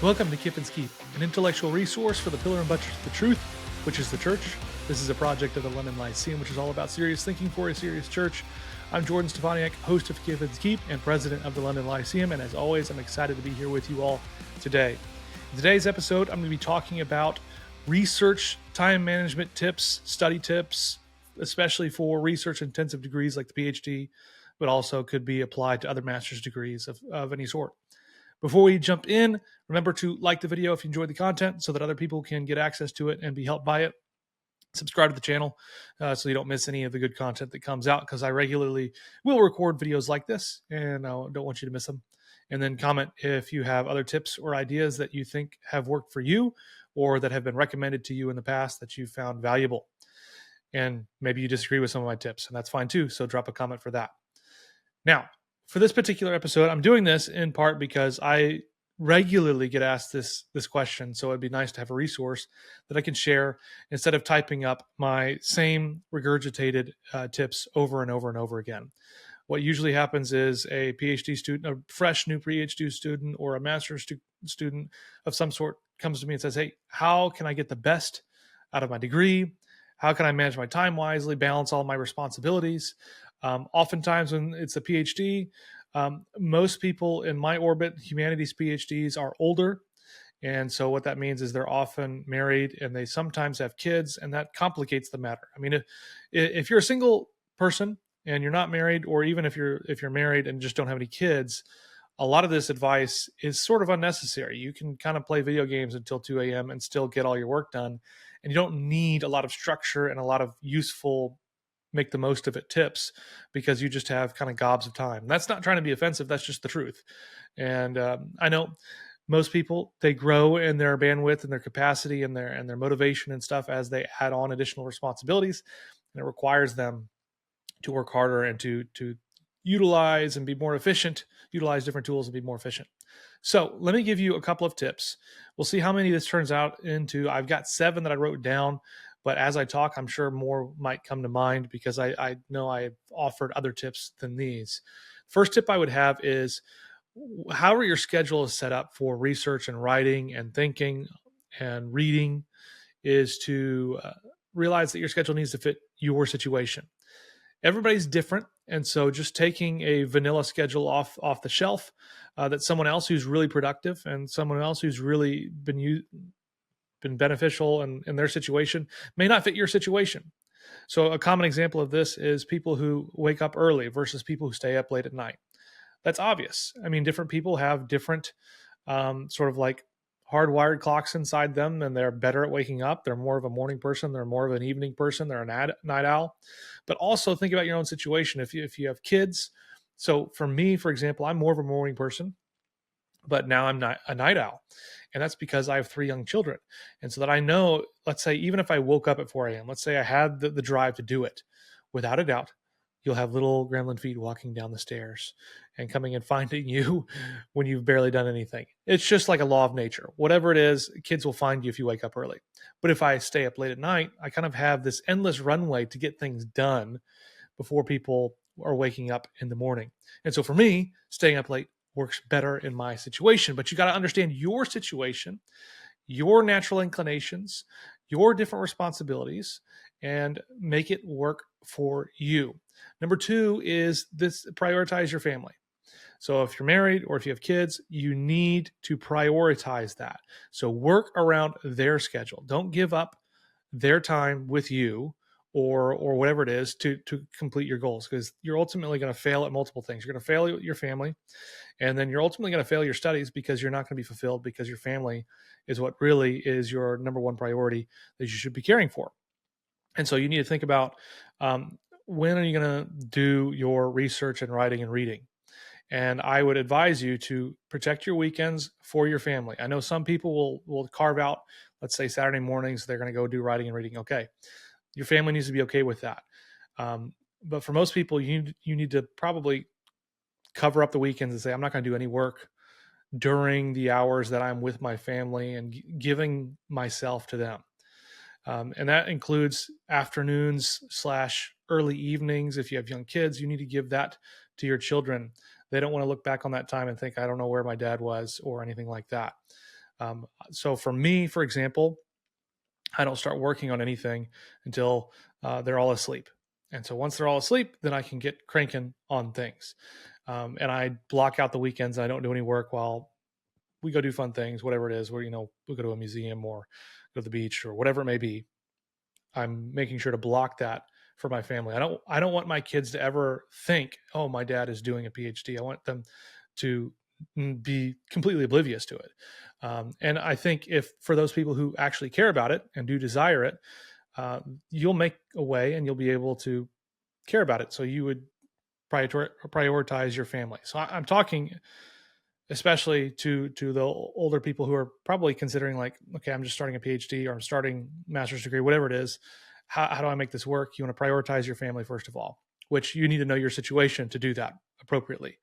Welcome to Kiffin's Keep, an intellectual resource for the pillar and buttress of the truth, which is the church. This is a project of the London Lyceum, which is all about serious thinking for a serious church. I'm Jordan Stefaniak, host of Kiffin's Keep and president of the London Lyceum, and as always, I'm excited to be here with you all today. In today's episode, I'm going to be talking about research, time management tips, study tips, especially for research-intensive degrees like the PhD, but also could be applied to other master's degrees of any sort. Before we jump in, remember to like the video if you enjoyed the content so that other people can get access to it and be helped by it. Subscribe to the channel so you don't miss any of the good content that comes out, because I regularly will record videos like this and I don't want you to miss them. And then comment if you have other tips or ideas that you think have worked for you or that have been recommended to you in the past that you found valuable. And maybe you disagree with some of my tips, and that's fine too, so drop a comment for that. Now, for this particular episode, I'm doing this in part because I regularly get asked this question, so it'd be nice to have a resource that I can share instead of typing up my same regurgitated tips over and over and over again. What usually happens is a PhD student, a fresh new PhD student, or a master's student of some sort comes to me and says, hey, how can I get the best out of my degree? How can I manage my time wisely, balance all my responsibilities? Oftentimes when it's a PhD, most people in my orbit, humanities PhDs, are older. And so what that means is they're often married and they sometimes have kids, and that complicates the matter. I mean, if you're a single person and you're not married, or even if you're married and just don't have any kids, a lot of this advice is sort of unnecessary. You can kind of play video games until 2 a.m. and still get all your work done. And you don't need a lot of structure and a lot of useful make the most of it tips, because you just have kind of gobs of time. That's not trying to be offensive. That's just the truth. And I know most people, they grow in their bandwidth and their capacity and their motivation and stuff as they add on additional responsibilities. And it requires them to work harder and to utilize and be more efficient, utilize different tools and be more efficient. So let me give you a couple of tips. We'll see how many this turns out into. I've got 7 that I wrote down, but as I talk, I'm sure more might come to mind, because I know I've offered other tips than these. First tip I would have is, however your schedule is set up for research and writing and thinking and reading, is to realize that your schedule needs to fit your situation. Everybody's different, and so just taking a vanilla schedule off the shelf that someone else who's really productive and someone else who's really been beneficial in their situation may not fit your situation. So a common example of this is people who wake up early versus people who stay up late at night. That's obvious. I mean, different people have different sort of like hardwired clocks inside them, and they're better at waking up. They're more of a morning person. They're more of an evening person. They're a night owl. But also think about your own situation. If you have kids, so for me, for example, I'm more of a morning person, but now I'm not a night owl. And that's because I have 3 young children. And so that I know, let's say, even if I woke up at 4 a.m., let's say I had the drive to do it, without a doubt, you'll have little gremlin feet walking down the stairs and coming and finding you when you've barely done anything. It's just like a law of nature. Whatever it is, kids will find you if you wake up early. But if I stay up late at night, I kind of have this endless runway to get things done before people are waking up in the morning. And so for me, staying up late works better in my situation. But you got to understand your situation, your natural inclinations, your different responsibilities, and make it work for you. Number 2 is this: prioritize your family. So if you're married or if you have kids, you need to prioritize that. So work around their schedule. Don't give up their time with you or whatever it is to complete your goals, because you're ultimately going to fail at multiple things. You're going to fail your family, and then you're ultimately going to fail your studies, because you're not going to be fulfilled, because your family is what really is your number one priority that you should be caring for. And so you need to think about when are you going to do your research and writing and reading? And I would advise you to protect your weekends for your family. I know some people will carve out, let's say, Saturday mornings, they're going to go do writing and reading. Okay. Your family needs to be okay with that. But for most people, you need to probably cover up the weekends and say, I'm not going to do any work during the hours that I'm with my family and giving myself to them. And that includes afternoons / early evenings. If you have young kids, you need to give that to your children. They don't want to look back on that time and think, I don't know where my dad was or anything like that. So for me, for example, I don't start working on anything until they're all asleep. And so once they're all asleep, then I can get cranking on things. And I block out the weekends. I don't do any work while we go do fun things, whatever it is, where, we go to a museum or go to the beach or whatever it may be. I'm making sure to block that for my family. I don't want my kids to ever think, oh, my dad is doing a PhD. I want them to be completely oblivious to it. And I think if for those people who actually care about it and do desire it, you'll make a way and you'll be able to care about it. So you would prioritize your family. So I'm talking especially to the older people who are probably considering like, okay, I'm just starting a PhD or I'm starting master's degree, whatever it is. How do I make this work? You want to prioritize your family first of all, which you need to know your situation to do that appropriately.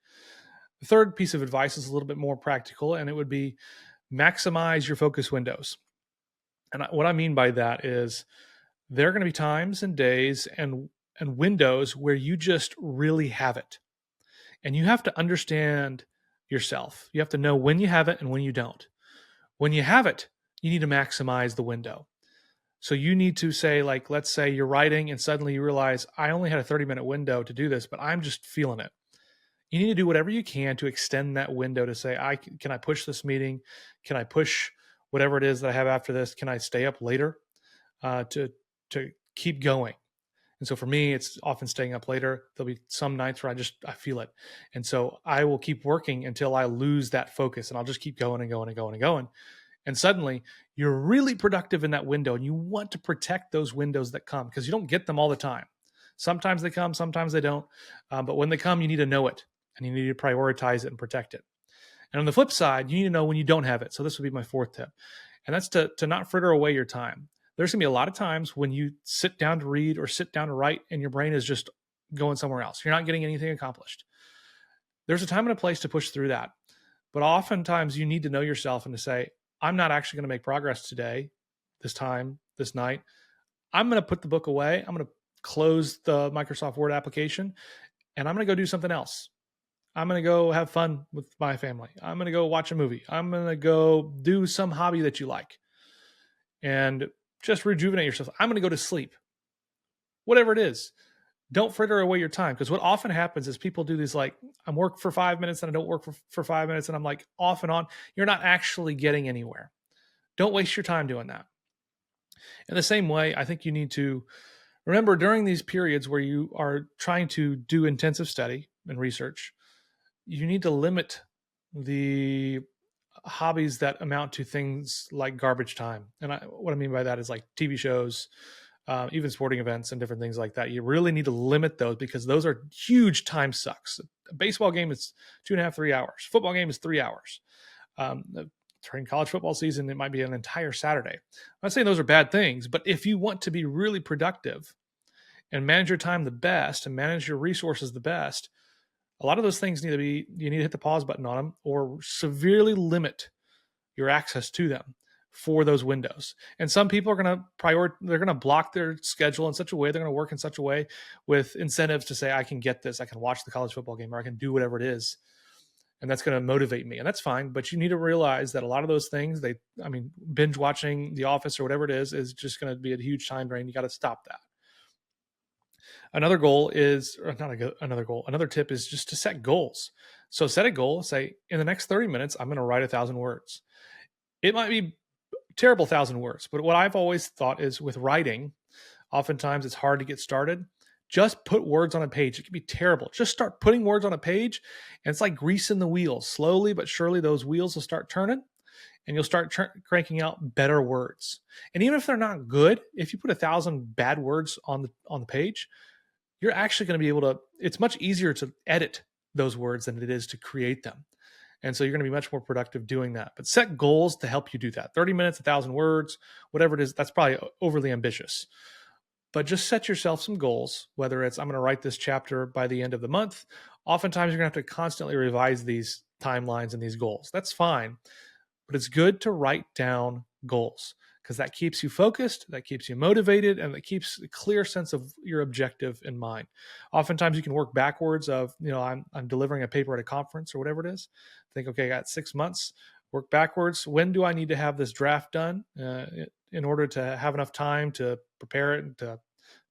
The third piece of advice is a little bit more practical, and it would be maximize your focus windows. And what I mean by that is there are going to be times and days and windows where you just really have it. And you have to understand yourself. You have to know when you have it and when you don't. When you have it, you need to maximize the window. So you need to say, like, let's say you're writing and suddenly you realize I only had a 30-minute window to do this, but I'm just feeling it. You need to do whatever you can to extend that window to say, can I push this meeting? Can I push whatever it is that I have after this? Can I stay up later to keep going? And so for me, it's often staying up later. There'll be some nights where I feel it. And so I will keep working until I lose that focus, and I'll just keep going and going and going and going. And suddenly you're really productive in that window, and you want to protect those windows that come because you don't get them all the time. Sometimes they come, sometimes they don't. But when they come, you need to know it, and you need to prioritize it and protect it. And on the flip side, you need to know when you don't have it. So this would be my fourth tip. And that's to not fritter away your time. There's going to be a lot of times when you sit down to read or sit down to write and your brain is just going somewhere else. You're not getting anything accomplished. There's a time and a place to push through that. But oftentimes you need to know yourself and to say, I'm not actually going to make progress today, this time, this night. I'm going to put the book away. I'm going to close the Microsoft Word application and I'm going to go do something else. I'm going to go have fun with my family. I'm going to go watch a movie. I'm going to go do some hobby that you like. And just rejuvenate yourself. I'm going to go to sleep. Whatever it is, don't fritter away your time. Because what often happens is people do these like, I'm work for 5 minutes and I don't work for 5 minutes. And I'm like off and on. You're not actually getting anywhere. Don't waste your time doing that. In the same way, I think you need to remember during these periods where you are trying to do intensive study and research, you need to limit the hobbies that amount to things like garbage time. And what I mean by that is like TV shows, even sporting events and different things like that. You really need to limit those because those are huge time sucks. A baseball game is 2.5, 3 hours. Football game is 3 hours. During college football season, it might be an entire Saturday. I'm not saying those are bad things, but if you want to be really productive and manage your time the best and manage your resources the best, a lot of those things you need to hit the pause button on them or severely limit your access to them for those windows. And some people are going to they're going to block their schedule in such a way, they're going to work in such a way with incentives to say, I can get this, I can watch the college football game, or I can do whatever it is. And that's going to motivate me. And that's fine. But you need to realize that a lot of those things, binge watching The Office or whatever it is just going to be a huge time drain. You got to stop that. Another tip is just to set goals. So set a goal, say in the next 30 minutes, I'm going to write 1,000 words. It might be terrible 1,000 words, but what I've always thought is with writing, oftentimes it's hard to get started. Just put words on a page. It can be terrible. Just start putting words on a page, and it's like greasing the wheels. Slowly but surely, those wheels will start turning, and you'll start cranking out better words. And even if they're not good, if you put 1,000 bad words on the page, you're actually going to be able to. It's much easier to edit those words than it is to create them. And so you're going to be much more productive doing that. But set goals to help you do that. 30 minutes, 1,000 words, whatever it is, that's probably overly ambitious. But just set yourself some goals, whether it's I'm going to write this chapter by the end of the month. Oftentimes, you're going to have to constantly revise these timelines and these goals. That's fine. But it's good to write down goals because that keeps you focused, that keeps you motivated, and that keeps a clear sense of your objective in mind. Oftentimes, you can work backwards of, I'm delivering a paper at a conference or whatever it is. Think, okay, I got 6 months. work backwards. When do I need to have this draft done in order to have enough time to prepare it and to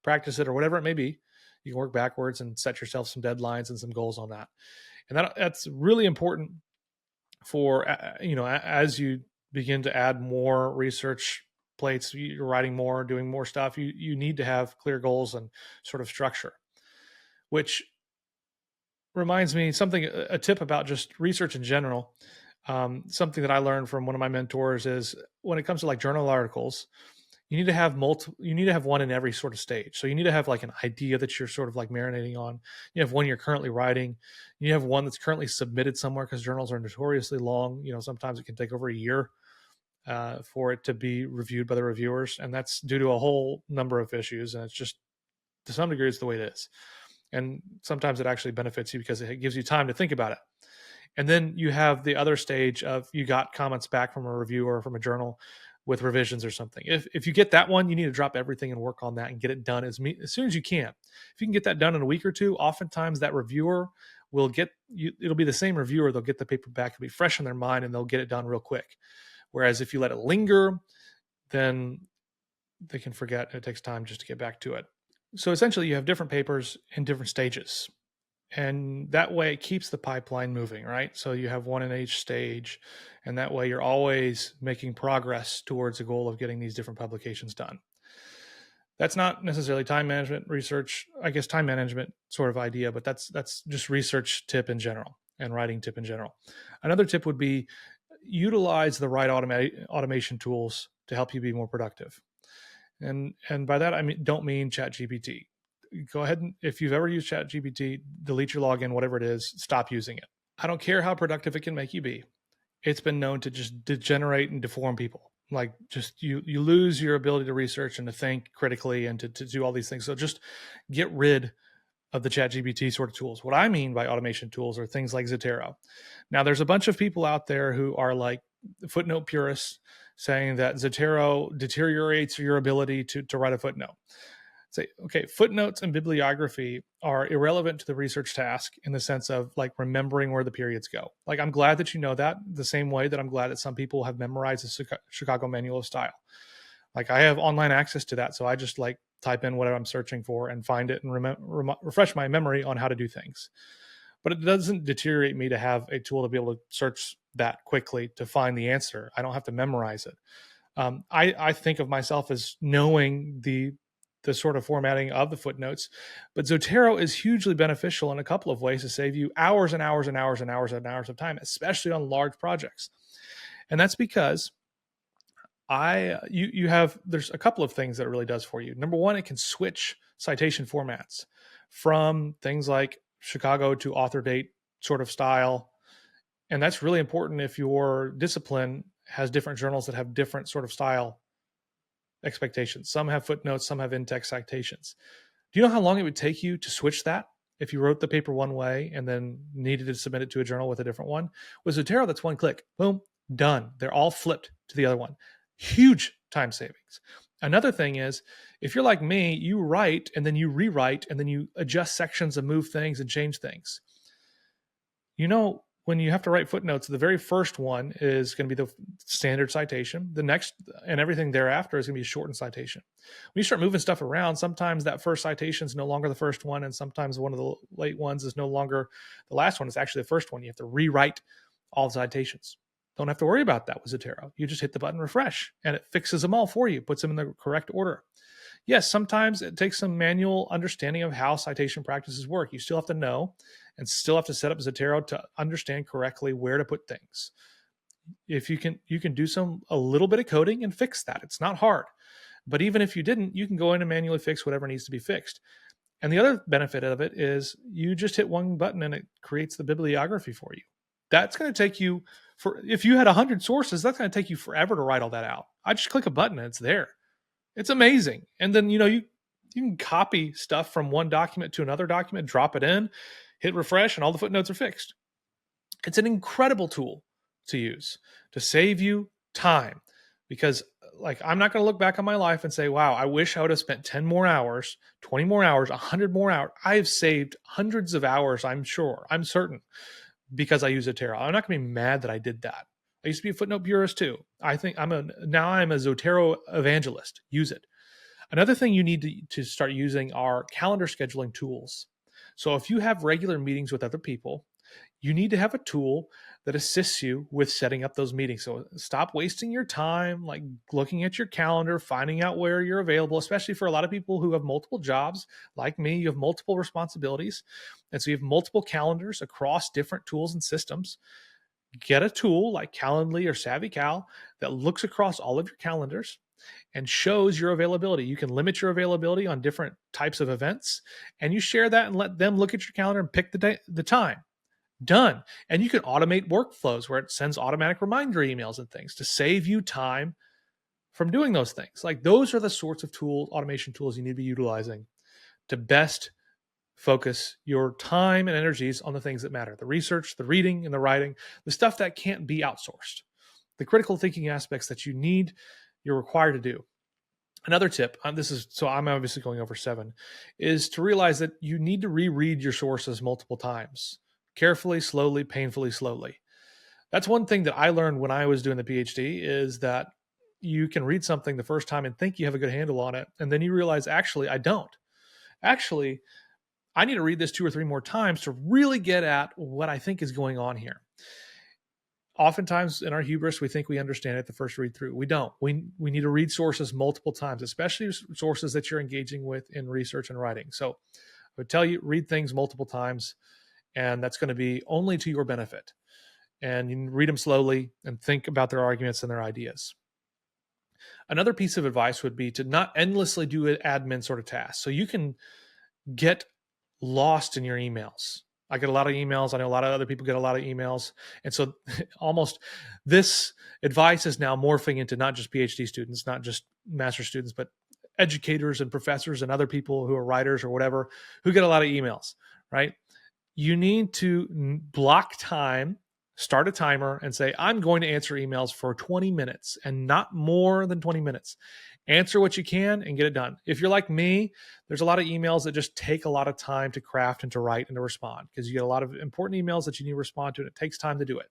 practice it or whatever it may be? You can work backwards and set yourself some deadlines and some goals on that. And that's really important for, as you begin to add more research plates, you're writing more, doing more stuff, you need to have clear goals and sort of structure, which reminds me a tip about just research in general. Something that I learned from one of my mentors is when it comes to like journal articles, you need to have one in every sort of stage. So you need to have like an idea that you're sort of like marinating on. You have one you're currently writing. You have one that's currently submitted somewhere, because journals are notoriously long. Sometimes it can take over a year for it to be reviewed by the reviewers. And that's due to a whole number of issues. And it's just, to some degree, it's the way it is. And sometimes it actually benefits you because it gives you time to think about it. And then you have the other stage of you got comments back from a reviewer or from a journal with revisions or something. If you get that one, you need to drop everything and work on that and get it done as soon as you can. If you can get that done in a week or two, oftentimes that reviewer will get you. It'll be the same reviewer. They'll get the paper back. It'll be fresh in their mind and they'll get it done real quick. Whereas if you let it linger, then they can forget. And it takes time just to get back to it. So essentially you have different papers in different stages. And that way it keeps the pipeline moving, right? So you have one in each stage, and that way you're always making progress towards a goal of getting these different publications done. That's not necessarily time management research, I guess time management sort of idea, but that's just research tip in general and writing tip in general. Another tip would be utilize the right automation tools to help you be more productive. And by that, I don't mean ChatGPT. Go ahead and if you've ever used ChatGPT, delete your login, whatever it is, stop using it. I don't care how productive it can make you be. It's been known to just degenerate and deform people. Like just you lose your ability to research and to think critically and to do all these things. So just get rid of the ChatGPT sort of tools. What I mean by automation tools are things like Zotero. Now, there's a bunch of people out there who are like footnote purists saying that Zotero deteriorates your ability to write a footnote. Say, okay, footnotes and bibliography are irrelevant to the research task in the sense of like remembering where the periods go. Like, I'm glad that you know that, the same way that I'm glad that some people have memorized the Chicago Manual of Style. Like, I have online access to that, so I just like type in whatever I'm searching for and find it and refresh my memory on how to do things. But it doesn't deteriorate me to have a tool to be able to search that quickly to find the answer. I don't have to memorize it. I think of myself as knowing the sort of formatting of the footnotes, but Zotero is hugely beneficial in a couple of ways to save you hours and hours and hours and hours and hours of time, especially on large projects. And that's because there's a couple of things that it really does for you. Number one, it can switch citation formats from things like Chicago to author date sort of style. And that's really important if your discipline has different journals that have different sort of style expectations. Some have footnotes, some have in-text citations. Do you know how long it would take you to switch that if you wrote the paper one way and then needed to submit it to a journal with a different one? With Zotero, that's one click. Boom, done. They're all flipped to the other one. Huge time savings. Another thing is, if you're like me, you write and then you rewrite and then you adjust sections and move things and change things. When you have to write footnotes, the very first one is going to be the standard citation. The next and everything thereafter is going to be a shortened citation. When you start moving stuff around, sometimes that first citation is no longer the first one, and sometimes one of the late ones is no longer the last one. It's actually the first one. You have to rewrite all the citations. Don't have to worry about that with Zotero. You just hit the button refresh, and it fixes them all for you, puts them in the correct order. Yes, sometimes it takes some manual understanding of how citation practices work. You still have to know and still have to set up Zotero to understand correctly where to put things. If you can do a little bit of coding and fix that. It's not hard. But even if you didn't, you can go in and manually fix whatever needs to be fixed. And the other benefit of it is you just hit one button and it creates the bibliography for you. That's going to take you if you had 100 sources, that's going to take you forever to write all that out. I just click a button and it's there. It's amazing. And then, you can copy stuff from one document to another document, drop it in, hit refresh, and all the footnotes are fixed. It's an incredible tool to use to save you time, because I'm not going to look back on my life and say, wow, I wish I would have spent 10 more hours, 20 more hours, 100 more hours. I have saved hundreds of hours, I'm certain, because I use Zotero. I'm not going to be mad that I did that. I used to be a footnote purist too. I'm a Zotero evangelist. Use it. Another thing you need to start using are calendar scheduling tools. So if you have regular meetings with other people, you need to have a tool that assists you with setting up those meetings. So stop wasting your time, like looking at your calendar, finding out where you're available, especially for a lot of people who have multiple jobs. Like me, you have multiple responsibilities. And so you have multiple calendars across different tools and systems. Get a tool like Calendly or SavvyCal that looks across all of your calendars and shows your availability. You can limit your availability on different types of events, and you share that and let them look at your calendar and pick the time. Done. And you can automate workflows where it sends automatic reminder emails and things to save you time from doing those things. Like those are the sorts of tools, automation tools you need to be utilizing to best focus your time and energies on the things that matter: the research, the reading, and the writing, the stuff that can't be outsourced, the critical thinking aspects that you're required to do. Another tip, I'm obviously going over 7, is to realize that you need to reread your sources multiple times, carefully, slowly, painfully, slowly. That's one thing that I learned when I was doing the PhD, is that you can read something the first time and think you have a good handle on it, and then you realize, actually, I don't. Actually, I need to read this 2 or 3 more times to really get at what I think is going on here. Oftentimes in our hubris, we think we understand it the first read through. We don't. We need to read sources multiple times, especially sources that you're engaging with in research and writing. So I would tell you, read things multiple times, and that's going to be only to your benefit. And you read them slowly and think about their arguments and their ideas. Another piece of advice would be to not endlessly do an admin sort of task. So you can get lost in your emails. I get a lot of emails. I know a lot of other people get a lot of emails. And so almost this advice is now morphing into not just PhD students, not just master's students, but educators and professors and other people who are writers or whatever, who get a lot of emails, right? You need to block time, start a timer, and say, I'm going to answer emails for 20 minutes and not more than 20 minutes. Answer what you can and get it done. If you're like me, there's a lot of emails that just take a lot of time to craft and to write and to respond, because you get a lot of important emails that you need to respond to, and it takes time to do it.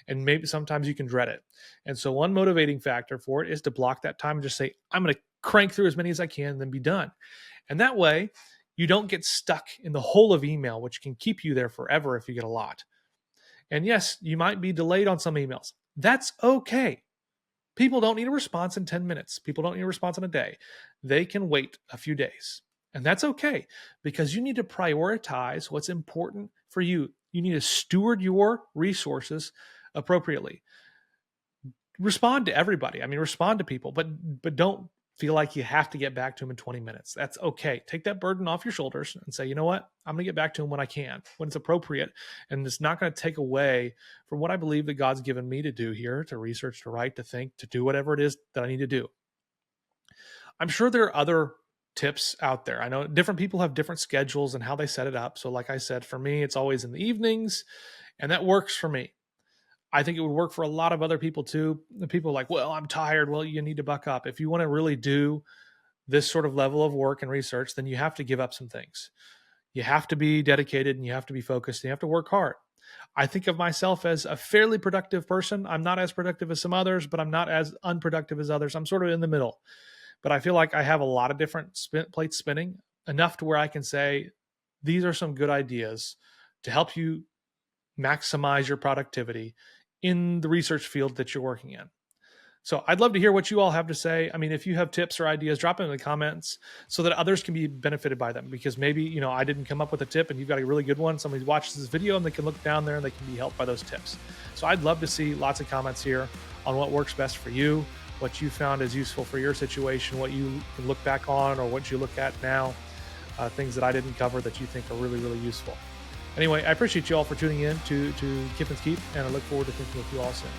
And maybe sometimes you can dread it. And so one motivating factor for it is to block that time and just say, I'm going to crank through as many as I can and then be done. And that way you don't get stuck in the hole of email, which can keep you there forever if you get a lot. And yes, you might be delayed on some emails. That's okay. People don't need a response in 10 minutes. People don't need a response in a day. They can wait a few days. And that's okay, because you need to prioritize what's important for you. You need to steward your resources appropriately. Respond to everybody. I mean, respond to people, but don't feel like you have to get back to them in 20 minutes. That's okay. Take that burden off your shoulders and say, you know what? I'm going to get back to them when I can, when it's appropriate. And it's not going to take away from what I believe that God's given me to do here, to research, to write, to think, to do whatever it is that I need to do. I'm sure there are other tips out there. I know different people have different schedules and how they set it up. So like I said, for me, it's always in the evenings, and that works for me. I think it would work for a lot of other people too. The people are like, well, I'm tired. Well, you need to buck up. If you want to really do this sort of level of work and research, then you have to give up some things. You have to be dedicated, and you have to be focused, and you have to work hard. I think of myself as a fairly productive person. I'm not as productive as some others, but I'm not as unproductive as others. I'm sort of in the middle. But I feel like I have a lot of different plates spinning, enough to where I can say, these are some good ideas to help you maximize your productivity in the research field that you're working in. So I'd love to hear what you all have to say. I mean, if you have tips or ideas, drop them in the comments so that others can be benefited by them, because maybe, I didn't come up with a tip and you've got a really good one. Somebody watches this video and they can look down there and they can be helped by those tips. So I'd love to see lots of comments here on what works best for you, what you found is useful for your situation, what you can look back on or what you look at now, things that I didn't cover that you think are really, really useful. Anyway, I appreciate you all for tuning in to Kiffin's Keep, and I look forward to thinking with you all soon.